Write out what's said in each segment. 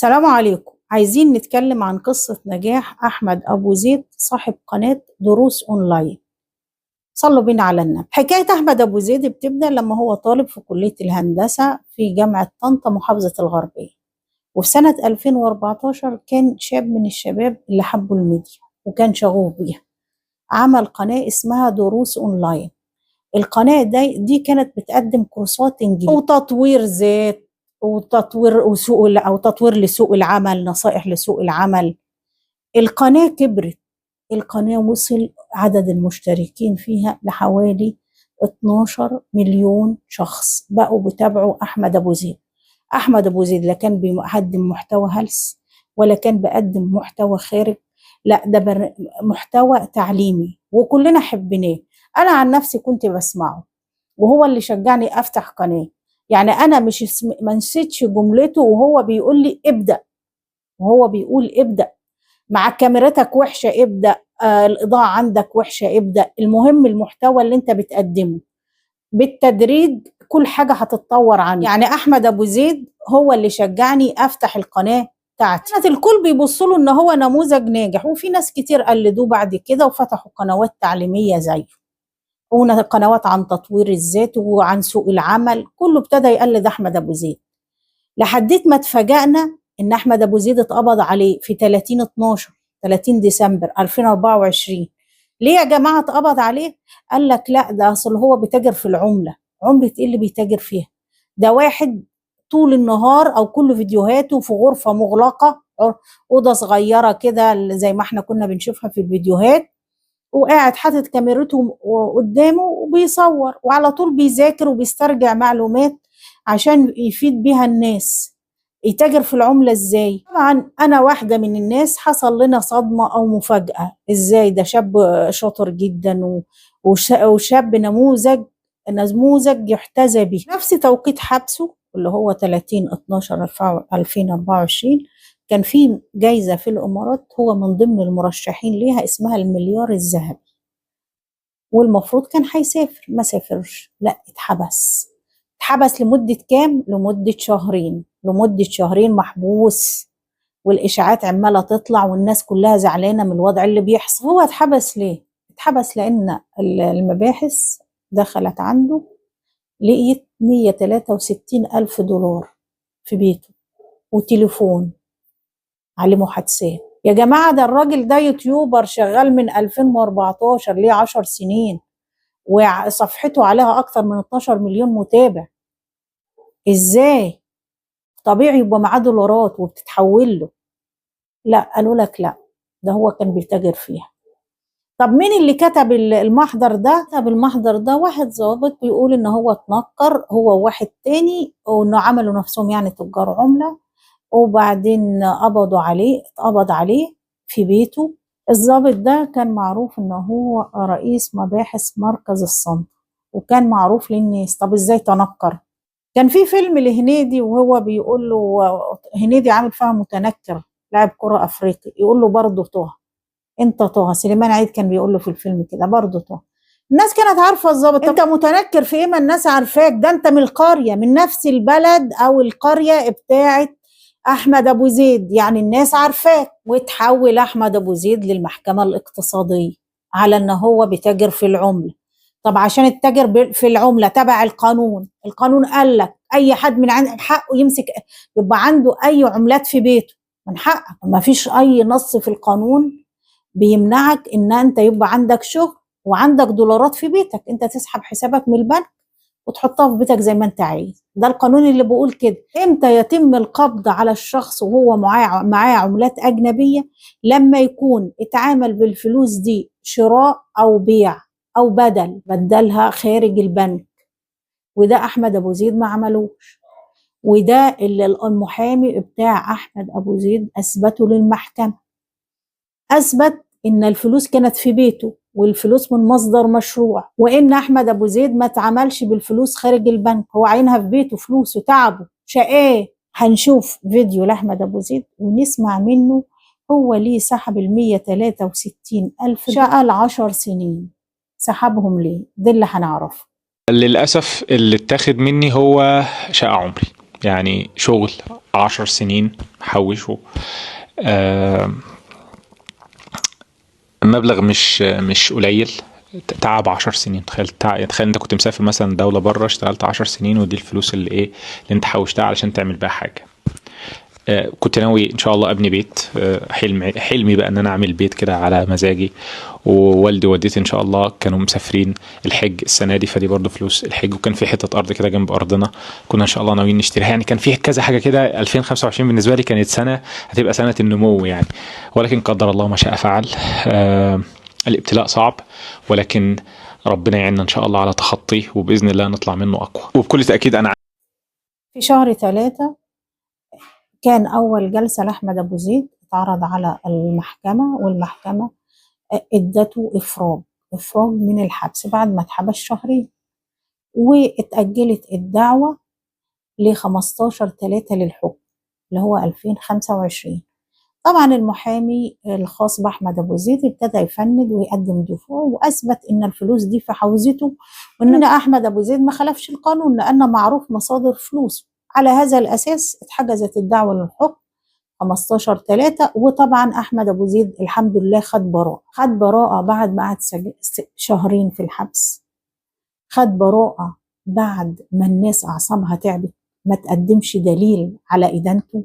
السلام عليكم. عايزين نتكلم عن قصة نجاح أحمد أبو زيد صاحب قناة دروس أونلاين. صلوا بينا على النبي. حكاية أحمد أبو زيد بتبدأ لما هو طالب في كلية الهندسة في جامعة طنطا محافظة الغربية، وفي سنة 2014 كان شاب من الشباب اللي حبوا الميديا وكان شغوف بيها. عمل قناة اسمها دروس أونلاين. القناة دي كانت بتقدم كورسات إنجليزي وتطوير ذات تطوير لسوق العمل، نصائح لسوق العمل. القناة كبرت. القناة وصل عدد المشتركين فيها لحوالي 12 مليون شخص بقوا بيتابعوا أحمد أبو زيد. أحمد أبو زيد لا كان بيقدم محتوى هلس ولا كان بيقدم محتوى خارج، لا ده محتوى تعليمي وكلنا حبيناه. أنا عن نفسي كنت بسمعه وهو اللي شجعني أفتح قناة. يعني أنا مش ما نسيتش جملته وهو بيقول لي ابدأ، وهو بيقول ابدأ، مع كاميرتك وحشة ابدأ، الإضاءة عندك وحشة ابدأ، المهم المحتوى اللي انت بتقدمه. بالتدريج كل حاجة هتتطور عنه. يعني أحمد أبو زيد هو اللي شجعني أفتح القناة بتاعتي. كانت الكل بيبص له إن هو نموذج ناجح، وفي ناس كتير قلدوه بعد كده وفتحوا قنوات تعليمية زيه، قنوات عن تطوير الذات وعن سوق العمل. كله ابتدى يقلد أحمد أبو زيد لحديت ما اتفاجأنا إن أحمد أبو زيد اتقبض عليه في 30 ديسمبر 2024. ليه يا جماعة اتقبض عليه؟ قال لك لا ده أصل هو بيتاجر في العملة. عملة إيه اللي بيتاجر فيها؟ ده واحد طول النهار أو كل فيديوهاته في غرفة مغلقة، أوضة صغيرة كده زي ما احنا كنا بنشوفها في الفيديوهات، وقاعد حاطط كاميرته قدامه وبيصور، وعلى طول بيذاكر وبيسترجع معلومات عشان يفيد بيها الناس. يتاجر في العملة ازاي؟ طبعا انا واحدة من الناس حصل لنا صدمة او مفاجأة. ازاي ده شاب شاطر جدا وشاب نموذج يحتذى به. نفس توقيت حبسه اللي هو 30/12/2024 كان في جايزة في الإمارات، هو من ضمن المرشحين ليها اسمها المليار الذهبي، والمفروض كان هيسافر، ما سافرش، لا اتحبس لمدة كام؟ لمدة شهرين محبوس، والإشاعات عمالة تطلع والناس كلها زعلانة من الوضع اللي بيحصل. هو اتحبس ليه؟ اتحبس لأن المباحث دخلت عنده لقيت 163,000 دولار في بيته وتليفون عليه محادثات. يا جماعة ده الراجل ده يوتيوبر شغال من 2014، ليه 10 سنين، وصفحته عليها أكتر من 12 مليون متابع. إزاي؟ طبيعي يبقى معاه دولارات وبتتحول له. لا، قالوا لك لا ده هو كان بيتاجر فيها. طب مين اللي كتب المحضر ده؟ كتب المحضر ده واحد ضابط بيقول إن هو اتنكر هو وواحد تاني، وإنه عملوا نفسهم يعني تجار عملة، وبعدين اتقبض عليه في بيته. الضابط ده كان معروف انه هو رئيس مباحث مركز الصنف وكان معروف للناس. طب ازاي تنكر؟ كان في فيلم لهنيدي وهو بيقول له، هنيدي عامل فيها متنكر لاعب كرة افريقي، يقول له برضه طه، انت طه. سليمان عيد كان بيقول له في الفيلم كده برضه طه. الناس كانت عارفه الضابط. انت متنكر في ايه؟ ما الناس عارفاك، ده انت من القريه، من نفس البلد او القريه بتاعت احمد ابو زيد، يعني الناس عارفاك. وتحول احمد ابو زيد للمحكمه الاقتصاديه على ان هو بيتاجر في العمله. طب عشان التاجر في العمله تبع القانون قال لك اي حد من حقه يمسك يبقى عنده اي عملات في بيته، من حقك. ما فيش اي نص في القانون بيمنعك ان انت يبقى عندك شغل وعندك دولارات في بيتك، انت تسحب حسابك من البنك وتحطها في بيتك زي ما انت عايز. ده القانون اللي بيقول كده. امتى يتم القبض على الشخص وهو معاه عملات اجنبيه؟ لما يكون اتعامل بالفلوس دي شراء او بيع او بدلها خارج البنك، وده احمد ابو زيد ما عملوش. وده اللي المحامي بتاع احمد ابو زيد اثبته للمحكمه، اثبت ان الفلوس كانت في بيته والفلوس من مصدر مشروع، وان احمد ابو زيد ما اتعاملش بالفلوس خارج البنك، هو عينها في بيته، فلوس وتعبه شقاه. هنشوف فيديو لاحمد ابو زيد ونسمع منه هو ليه سحب 163,000 شقه ل10 سنين. سحبهم ليه؟ ده اللي هنعرفه. للأسف اللي اتاخد مني هو شقة عمري. يعني شغل 10 سنين حوشه، مبلغ مش قليل. تعب 10 سنين. تخيل انت كنت مسافر مثلا دولة بره، اشتغلت 10 سنين، ودي الفلوس اللي ايه اللي انت حوشتها علشان تعمل بيها حاجة. كنت ناوي ان شاء الله ابني بيت. حلمي بقى ان انا اعمل بيت كده على مزاجي. ووالدي ووالدتي ان شاء الله كانوا مسافرين الحج السنه دي، فدي برضو فلوس الحج. وكان في حته ارض كده جنب ارضنا، كنا ان شاء الله ناويين نشتريها. يعني كان في كذا حاجه كده. 2025 بالنسبه لي كانت سنه هتبقى سنه النمو يعني. ولكن قدر الله ما شاء فعل. الابتلاء صعب، ولكن ربنا يعيننا ان شاء الله على تخطيه، وباذن الله نطلع منه اقوى. وبكل تاكيد انا في شهر 3 كان أول جلسة لأحمد أبو زيد، اتعرض على المحكمة، والمحكمة ادته إفراج من الحبس بعد ما اتحبس شهرين، واتأجلت الدعوة ل15/3 للحكم اللي هو 2025. طبعا المحامي الخاص بأحمد أبو زيد ابتدى يفند ويقدم دفوع، وأثبت إن الفلوس دي في حوزته، وإن أحمد أبو زيد ما خالفش القانون لأن معروف مصادر فلوسه. على هذا الأساس اتحجزت الدعوة للحكم 15/3. وطبعا أحمد أبو زيد الحمد لله خد براءة بعد ما قعد شهرين في الحبس. خد براءة بعد ما الناس أعصابها تعبت، ما تقدمش دليل على إدانته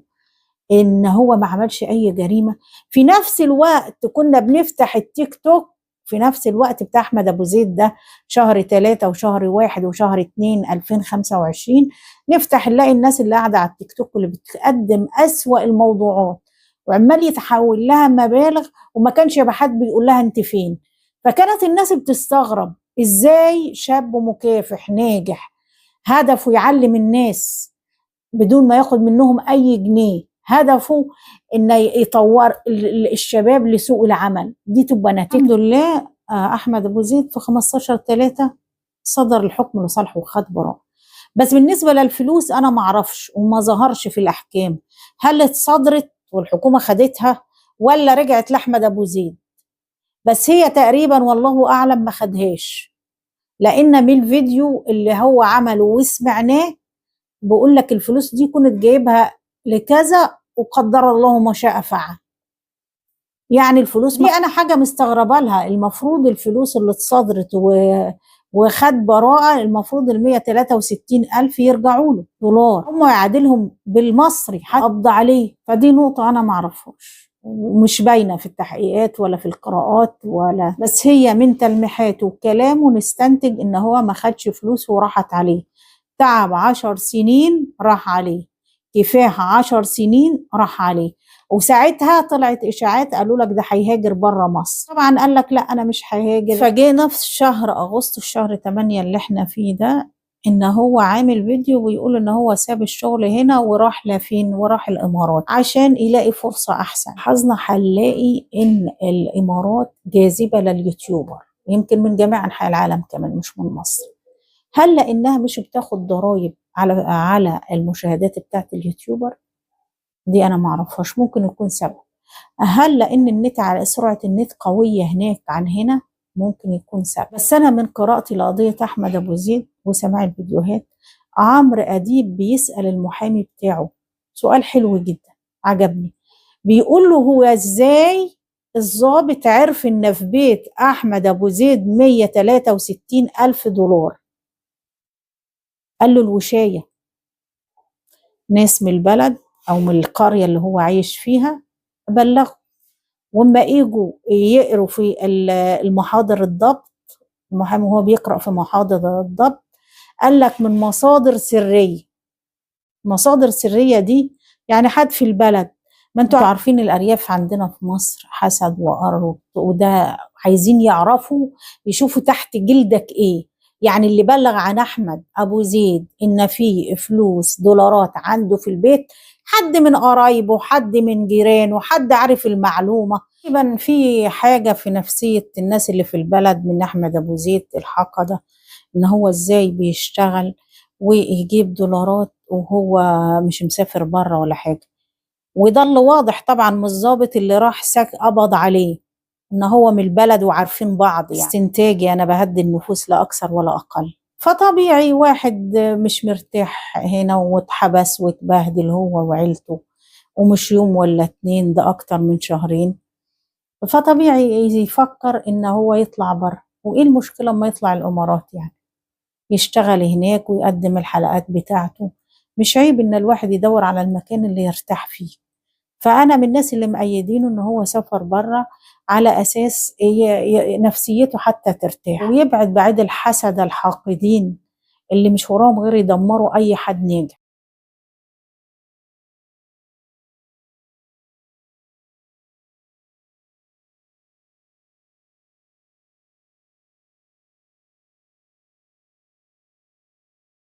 ان هو ما عملش اي جريمه. في نفس الوقت كنا بنفتح التيك توك في نفس الوقت بتاع احمد ابو زيد ده، شهر 3 وشهر 1 وشهر 2 2025، نفتح نلاقي الناس اللي قاعده على التيك توك اللي بتقدم اسوأ الموضوعات، وعمال يتحول لها مبالغ، وما كانش يبقى حد بيقول لها انت فين. فكانت الناس بتستغرب ازاي شاب مكافح ناجح هدفه يعلم الناس بدون ما ياخد منهم اي جنيه، هدفه ان يطور الشباب لسوق العمل، دي تبقى نتيجة. الحمد لله احمد ابو زيد في 15/3 صدر الحكم لصالحه وخد براءة. بس بالنسبة للفلوس انا ما اعرفش وما ظهرش في الاحكام هل اتصدرت والحكومة خدتها ولا رجعت لاحمد ابو زيد. بس هي تقريبا والله اعلم ما خدهاش، لان من الفيديو اللي هو عمله وسمعناه بقول لك الفلوس دي كنت جايبها لكذا وقدر الله ما شاء فعل. يعني الفلوس دي انا حاجه مستغربه لها. المفروض الفلوس اللي اتصدرت وخد براءه المفروض ال 163,000 يرجعوا له دولار، هم يعادلهم بالمصري قبض عليه. فدي نقطه انا ما اعرفهاش ومش باينه في التحقيقات ولا في القراءات ولا، بس هي من تلميحاته وكلامه نستنتج ان هو ما خدش فلوس وراحت عليه. تعب 10 سنين راح عليه، كفاح 10 سنين راح عليه. وساعتها طلعت اشاعات قالوا لك ده هيهاجر بره مصر، طبعا قال لك لا انا مش هيهاجر. فجه نفس شهر اغسطس شهر 8 اللي احنا فيه ده ان هو عامل فيديو ويقول ان هو ساب الشغل هنا وراح لفين، وراح الامارات عشان يلاقي فرصة احسن. حظنا هنلاقي ان الامارات جاذبة لليوتيوبر يمكن من جميع انحاء العالم كمان مش من مصر. هل لانها مش بتاخد ضرائب على المشاهدات بتاعت اليوتيوبر؟ دي انا ما اعرفهاش، ممكن يكون سبب. هل لان النت على سرعه النت قويه هناك عن هنا؟ ممكن يكون سبب. بس انا من قراءتي لقضيه احمد ابو زيد وسماع الفيديوهات، عمرو اديب بيسال المحامي بتاعه سؤال حلو جدا عجبني. بيقول له هو ازاي الضابط عرف ان في بيت احمد ابو زيد 163,000 دولار؟ قال له الوشايه، ناس من البلد او من القريه اللي هو عايش فيها بلغوا، واما يجوا يقروا في المحاضر الضبط، المحامي وهو بيقرا في محاضر الضبط قال لك من مصادر سريه. مصادر سريه دي يعني حد في البلد. ما انتوا عارفين الارياف عندنا في مصر حسد وقرب، وده عايزين يعرفوا يشوفوا تحت جلدك ايه. يعني اللي بلغ عن احمد ابو زيد ان في فلوس دولارات عنده في البيت حد من قرايبه، حد من جيرانه، حد عارف المعلومه. تقريبا في حاجه في نفسيه الناس اللي في البلد من احمد ابو زيد الحقده، ان هو ازاي بيشتغل ويجيب دولارات وهو مش مسافر بره ولا حاجه. وده اللي واضح طبعا من الضابط اللي راح قبض عليه ان هو من البلد وعارفين بعض. يعني استنتاجي انا بهدي النفوس لا اكثر ولا اقل. فطبيعي واحد مش مرتاح هنا واتحبس واتبهدل هو وعيلته، ومش يوم ولا 2، ده أكتر من شهرين، فطبيعي يفكر إن هو يطلع برّه، وإيه المشكلة أمّا يطلع الإمارات يعني، يشتغل هناك ويقدّم الحلقات بتاعته، مش عيب إن الواحد يدوّر على المكان اللي يرتاح فيه. فأنا من الناس اللي مأيّدينه إن هو سافر برّه على أساس نفسيته حتى ترتاح، ويبعد بعيد الحسدة الحاقدين اللي مش وراهم غير يدمّروا أي حد ناجح.